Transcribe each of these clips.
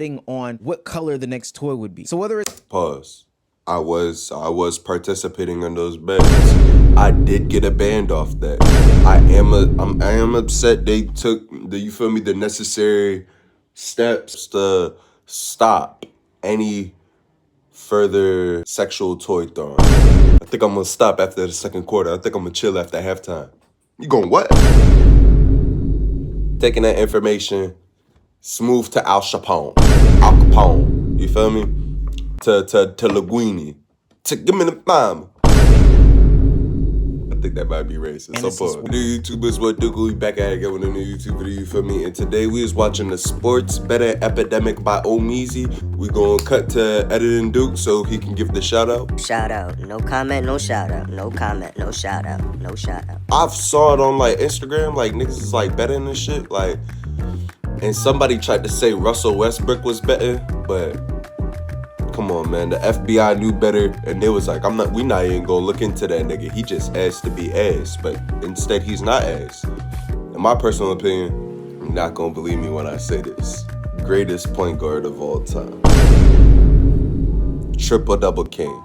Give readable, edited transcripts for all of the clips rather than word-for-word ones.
on what color the next toy would be. So whether it's Pause. I was participating in those bets. I did get a band off that. I am upset they took the necessary steps to stop any further sexual toy throwing. I think I'm gonna stop after the second quarter. I think I'm gonna chill after halftime. You going what? Taking that information, smooth to Al Capone. You feel me? To Linguini. To give me the mom. I think that might be racist. So pause. New YouTubers, what do we back at it again with a new YouTube video, you feel me? And today we was watching the Sports Better Epidemic by Omeezy. We gonna cut to Editing Duke so he can give the shout out. Shout out. No comment, no shout out. No comment, no shout out. No shout out. I've saw it on like Instagram, like niggas is like betting this shit. Like, and somebody tried to say Russell Westbrook was better, but come on, man. The FBI knew better, and they was like, we not even gonna look into that nigga. He just asked to be ass, but instead he's not ass. In my personal opinion, you're not gonna believe me when I say this. Greatest point guard of all time. Triple-double king.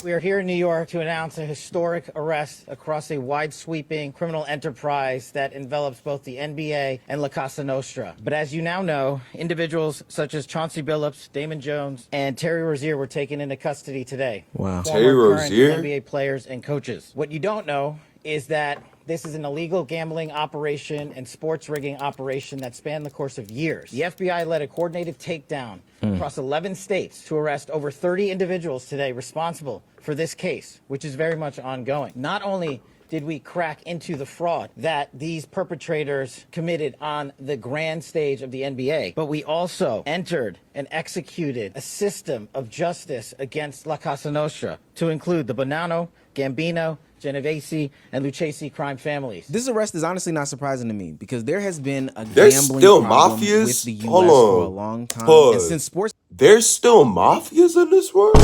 We are here in New York to announce a historic arrest across a wide-sweeping criminal enterprise that envelops both the NBA and La Casa Nostra. But as you now know, individuals such as Chauncey Billups, Damon Jones, and Terry Rozier were taken into custody today. Wow. Terry Rozier? NBA players and coaches. What you don't know is that this is an illegal gambling operation and sports rigging operation that spanned the course of years. The FBI led a coordinated takedown across 11 states to arrest over 30 individuals today responsible for this case, which is very much ongoing. Not only did we crack into the fraud that these perpetrators committed on the grand stage of the NBA, but we also entered and executed a system of justice against La Casa Nostra to include the Bonanno, Gambino, Genovese, and Lucchese crime families. This arrest is honestly not surprising to me because there has been a There's gambling still problem mafias? with the U.S. Hold for on. a long time. Pause. And since sports, There's still mafias in this world?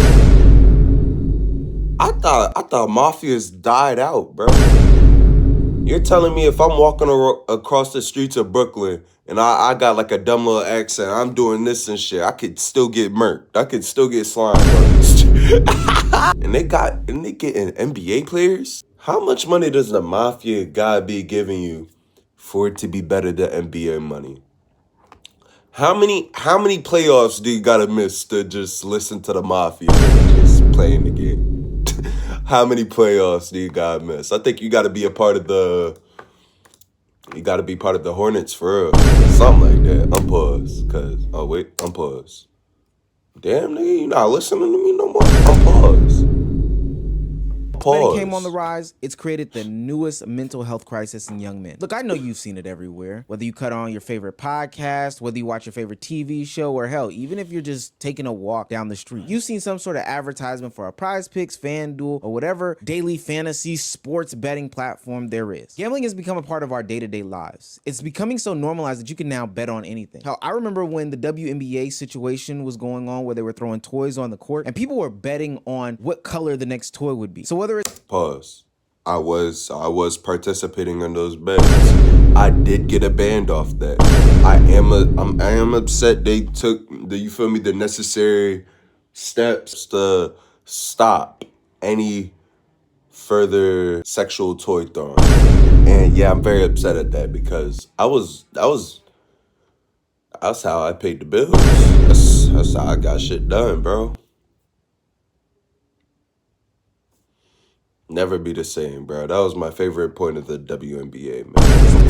I thought mafias died out, bro. You're telling me if I'm walking across the streets of Brooklyn and I got like a dumb little accent, I'm doing this and shit, I could still get murked. I could still get slimed on this shit. And they getting NBA players? How much money does the mafia guy be giving you for it to be better than NBA money? How many playoffs do you gotta miss to just listen to the mafia just playing the game? How many playoffs do you gotta miss? I think you gotta be a part of the Hornets for real. Something like that. Unpause. Unpause. Damn, nigga, you not listening to me no more? Unpause. betting came on the rise, it's created the newest mental health crisis in young men. Look, I know you've seen it everywhere. Whether you cut on your favorite podcast, whether you watch your favorite TV show, or hell, even if you're just taking a walk down the street, you've seen some sort of advertisement for a Prize Picks, FanDuel, or whatever daily fantasy sports betting platform there is. Gambling has become a part of our day-to-day lives. It's becoming so normalized that you can now bet on anything. Hell, I remember when the WNBA situation was going on where they were throwing toys on the court and people were betting on what color the next toy would be. So whether it's Pause. I was participating in those bets. I did get a band off that. I am upset they took the necessary steps to stop any further sexual toy throwing. And yeah, I'm very upset at that because that's how I paid the bills. That's how I got shit done, bro. Never be the same, bro. That was my favorite point of the WNBA, man.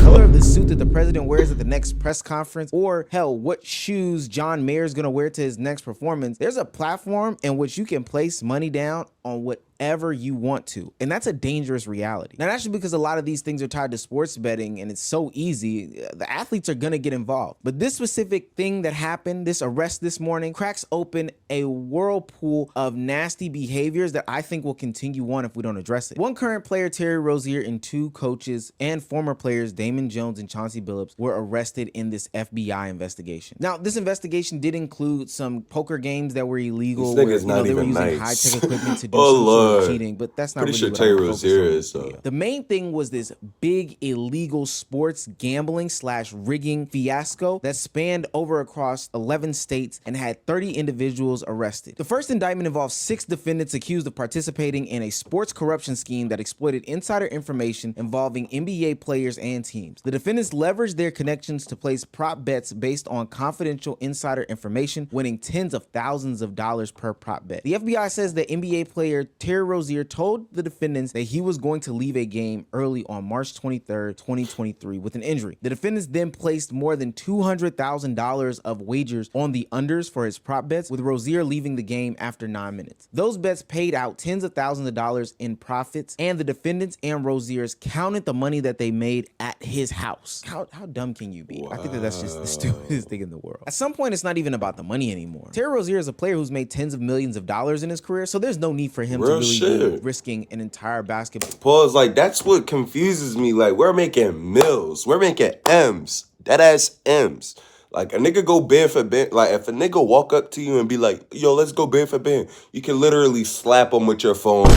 the color of the suit that the president wears at the next press conference, or hell, what shoes John Mayer's gonna wear to his next performance, there's a platform in which you can place money down on whatever you want to. And that's a dangerous reality. Now, that's just because a lot of these things are tied to sports betting and it's so easy, the athletes are gonna get involved. But this specific thing that happened, this arrest this morning, cracks open a whirlpool of nasty behaviors that I think will continue on if we don't address it. One current player, Terry Rozier, and two coaches and former players, Damon Jones and Chauncey Billups, were arrested in this FBI investigation. Now, this investigation did include some poker games that were illegal, This nigga's where not they were even using nice. high-tech equipment to do Oh, some sort of Lord. cheating, but that's not Pretty really sure what Terry I would focus Rozier on in is, this video. though. The main thing was this big illegal sports gambling / rigging fiasco that spanned over across 11 states and had 30 individuals arrested. The first indictment involved 6 defendants accused of participating in a sports corruption scheme that exploited insider information involving NBA players and teams. The defendants leveraged their connections to place prop bets based on confidential insider information, winning tens of thousands of dollars per prop bet. The FBI says that NBA player Terry Rozier told the defendants that he was going to leave a game early on March 23rd, 2023 with an injury. The defendants then placed more than $200,000 of wagers on the unders for his prop bets, with Rozier leaving the game after 9 minutes. Those bets paid out tens of thousands of dollars in profits, and the defendants and Rozier's counted the money that they made at his house. How dumb can you be? Wow. I think that's just the stupidest thing in the world. At some point, it's not even about the money anymore. Terry Rozier is a player who's made tens of millions of dollars in his career, so there's no need for him to really be risking an entire basketball. Pause, like, that's what confuses me. Like, we're making mills. We're making M's. That ass M's. Like, a nigga go band for band. Like, if a nigga walk up to you and be like, yo, let's go band for band, you can literally slap them with your phone,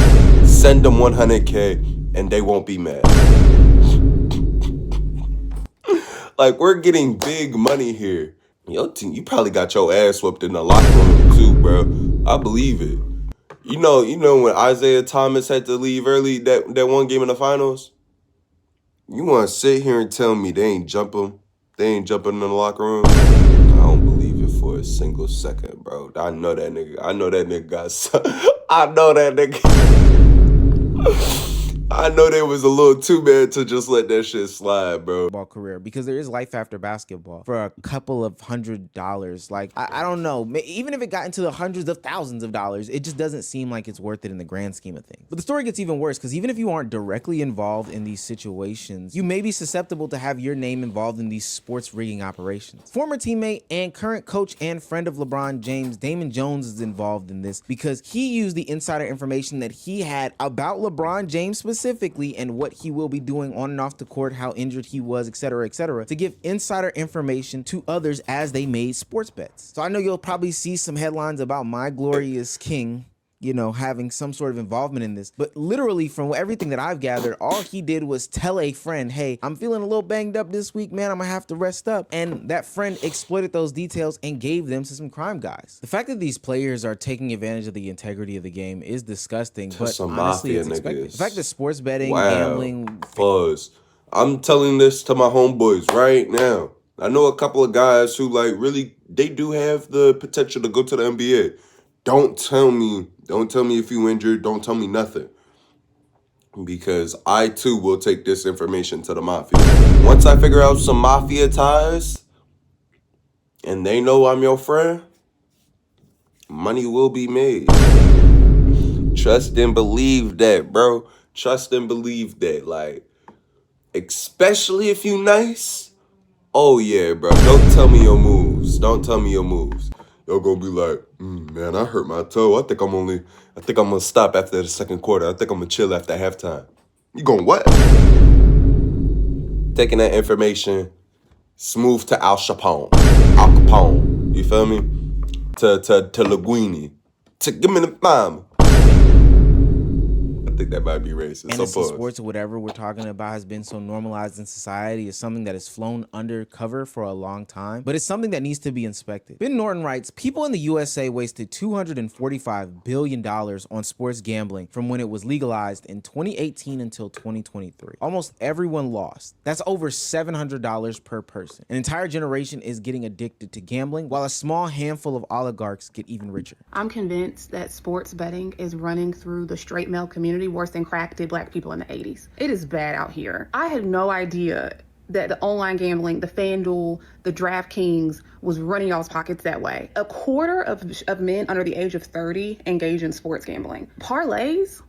send them 100K, and they won't be mad. Like, we're getting big money here. Yo, team, you probably got your ass whooped in the locker room too, bro. I believe it. You know when Isaiah Thomas had to leave early that one game in the finals? You want to sit here and tell me they ain't jumping in the locker room? I don't believe it for a single second, bro. I know that nigga got I know that nigga. I know they was a little too bad to just let that shit slide, bro. Career, because there is life after basketball for a couple of $100. Like, I don't know, even if it got into the hundreds of thousands of dollars, it just doesn't seem like it's worth it in the grand scheme of things. But the story gets even worse, because even if you aren't directly involved in these situations, you may be susceptible to have your name involved in these sports rigging operations. Former teammate and current coach and friend of LeBron James, Damon Jones, is involved in this because he used the insider information that he had about LeBron James specifically and what he will be doing on and off the court, how injured he was, etc., to give insider information to others as they made sports bets. So I know you'll probably see some headlines about my glorious king, you know, having some sort of involvement in this, but literally from everything that I've gathered, all he did was tell a friend, hey, I'm feeling a little banged up this week, man, I'm gonna have to rest up. And that friend exploited those details and gave them to some crime guys. The fact that these players are taking advantage of the integrity of the game is disgusting, but honestly, it's expected. The fact that sports betting, gambling... Fuzz. I'm telling this to my homeboys right now. I know a couple of guys who, like, really, they do have the potential to go to the NBA. Don't tell me if you injured. Don't tell me nothing. Because I, too, will take this information to the Mafia. Once I figure out some Mafia ties, and they know I'm your friend, money will be made. Trust and believe that, bro. Trust and believe that. Like, especially if you nice. Oh, yeah, bro. Don't tell me your moves. You're gonna be like, man, I hurt my toe. I think I'm gonna stop after the second quarter. I think I'm gonna chill after halftime. You going what? Taking that information, smooth to Al Capone. You feel me? To Linguini. To give me the mom. I think that might be racist. Fantasy sports or whatever we're talking about has been so normalized in society. Is something that has flown undercover for a long time, but it's something that needs to be inspected. Ben Norton writes, people in the USA wasted $245 billion on sports gambling from when it was legalized in 2018 until 2023. Almost everyone lost. That's over $700 per person. An entire generation is getting addicted to gambling, while a small handful of oligarchs get even richer. I'm convinced that sports betting is running through the straight male community worse than crack did black people in the 80s. It is bad out here. I had no idea that the online gambling, the FanDuel, the DraftKings was running y'all's pockets that way. A quarter of men under the age of 30 engage in sports gambling. Parlays?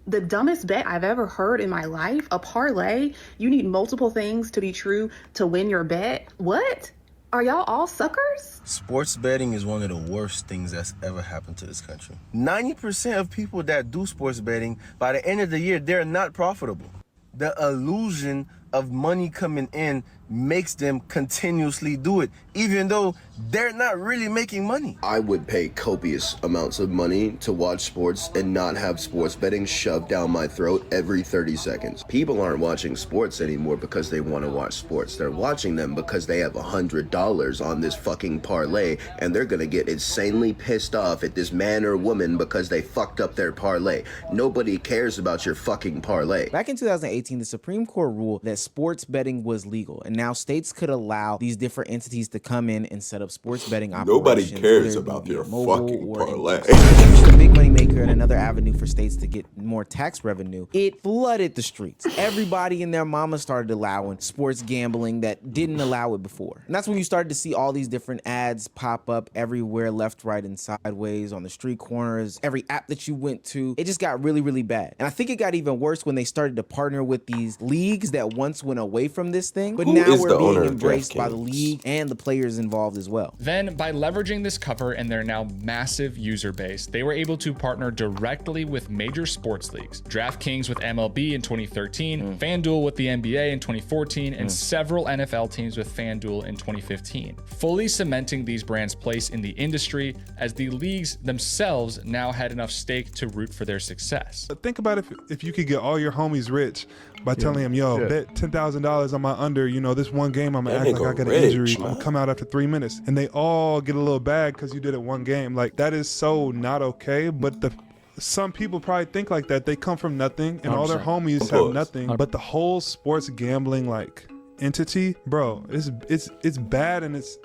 The dumbest bet I've ever heard in my life. A parlay? You need multiple things to be true to win your bet? What? Are y'all all suckers? Sports betting is one of the worst things that's ever happened to this country. 90% of people that do sports betting, by the end of the year, they're not profitable. The illusion of money coming in makes them continuously do it, even though they're not really making money. I would pay copious amounts of money to watch sports and not have sports betting shoved down my throat every 30 seconds. People aren't watching sports anymore because they want to watch sports. They're watching them because they have $100 on this fucking parlay, and they're gonna get insanely pissed off at this man or woman because they fucked up their parlay. Nobody cares about your fucking parlay. Back in 2018, the Supreme Court ruled that sports betting was legal, and now states could allow these different entities to come in and set up sports betting operations. Nobody cares whether it be about via your mobile fucking or parlay. It's a big money maker and another avenue for states to get more tax revenue. It flooded the streets. Everybody and their mama started allowing sports gambling that didn't allow it before. And that's when you started to see all these different ads pop up everywhere, left, right, and sideways, on the street corners, every app that you went to. It just got really, really bad. And I think it got even worse when they started to partner with these leagues that once went away from this thing, but now we're being embraced by the league and the players involved as well. Then, by leveraging this cover and their now massive user base, they were able to partner directly with major sports leagues. DraftKings with MLB in 2013, FanDuel with the NBA in 2014, and several NFL teams with FanDuel in 2015, fully cementing these brands' place in the industry as the leagues themselves now had enough stake to root for their success. Think about if you could get all your homies rich by telling them, yo, bet $10,000 on my under, you know, this one game I'm gonna act like I got an injury. I'm gonna come out after 3 minutes. And they all get a little bag because you did it one game. Like, that is so not okay. But some people probably think like that. They come from nothing and all their homies have nothing. But the whole sports gambling like entity, bro, it's bad, and it's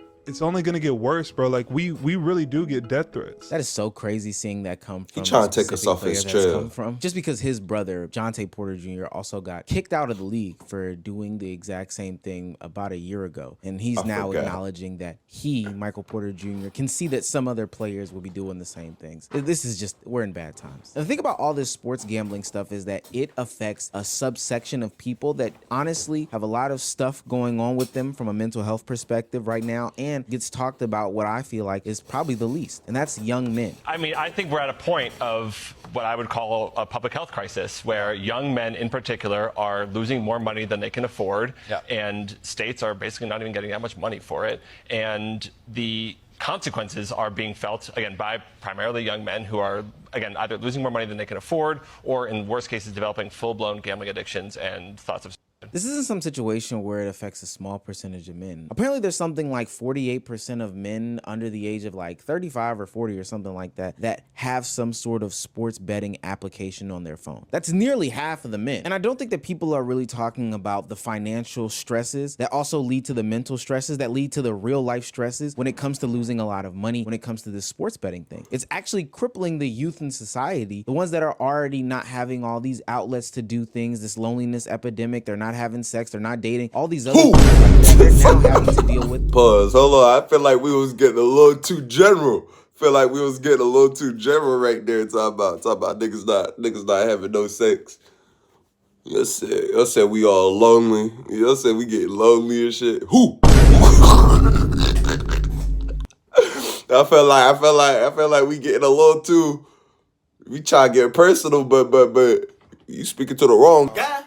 only gonna get worse, bro. Like we really do get death threats. That is so crazy seeing that come from. He trying to take us off his trail. Just because his brother, Jonte Porter Jr., also got kicked out of the league for doing the exact same thing about a year ago. And he's now acknowledging that he, Michael Porter Jr., can see that some other players will be doing the same things. This is just, we're in bad times. And the thing about all this sports gambling stuff is that it affects a subsection of people that honestly have a lot of stuff going on with them from a mental health perspective right now, and gets talked about what I feel like is probably the least, and that's young men. I mean, I think we're at a point of what I would call a public health crisis, where young men in particular are losing more money than they can afford, and states are basically not even getting that much money for it. And the consequences are being felt, again, by primarily young men who are, again, either losing more money than they can afford, or in worst cases, developing full-blown gambling addictions and thoughts of. This isn't some situation where it affects a small percentage of men. Apparently there's something like 48% of men under the age of like 35 or 40 or something like that have some sort of sports betting application on their phone. That's nearly half of the men. And I don't think that people are really talking about the financial stresses that also lead to the mental stresses that lead to the real life stresses when it comes to losing a lot of money, when it comes to this sports betting thing. It's actually crippling the youth in society, the ones that are already not having all these outlets to do things, this loneliness epidemic, they're not having sex, they're not dating, all these other things like that they're now having to deal with. Pause. Hold on. I feel like we was getting a little too general. Right there. Talking about niggas not having no sex. You said we all lonely. You said we get lonely and shit. Who? I feel like we getting a little too. We try to get personal, but you speaking to the wrong guy.